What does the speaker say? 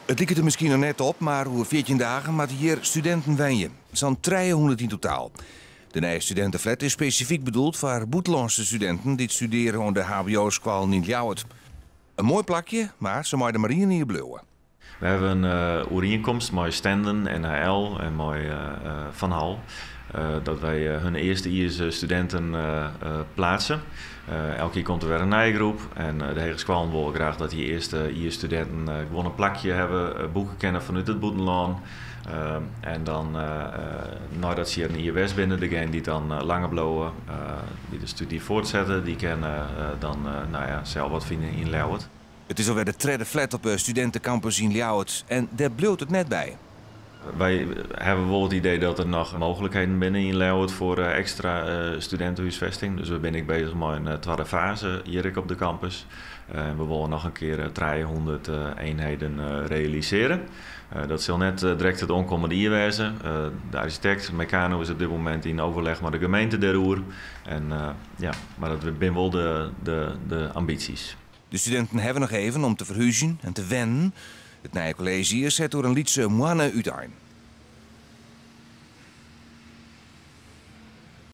Het liep er misschien nog net op, maar hoe 14 dagen maar hier studenten wenjen. Zo'n 300 in totaal. De nieuwe studentenflat is specifiek bedoeld voor buitenlandse studenten die studeren aan de HBO-school in Ljouwert. Een mooi plakje, maar ze mogen de marine niet blijven. We hebben een overeenkomst met Stenden, NHL en met Van Hal. Dat wij hun eerste Ierse studenten plaatsen. Elke keer komt er weer een nieuwe groep en de Hogeschool wil graag dat die eerste Ierse studenten gewoon een plakje hebben, boeken kennen vanuit het buitenland. En dan, nadat ze hier in IWS binnen, degene die dan langer blijven, die de studie voortzetten, die kunnen dan zelf wat vinden in Ljouwert. Het is alweer de derde flat op een studentencampus in Ljouwert en daar bloot het net bij. Wij hebben wel het idee dat er nog mogelijkheden binnen in Ljouwert voor extra studentenhuisvesting. Dus we zijn bezig met een tweede fase hier op de campus. We willen nog een keer 300 eenheden realiseren. Dat zal net direct het onkomende hier wezen. De architect, Meccano, is op dit moment in overleg met de gemeente Der Roer. Maar dat zijn wel de ambities. De studenten hebben nog even om te verhuizen en te wennen. Het nieuwe college hier zet door een liedse moanne uiteen.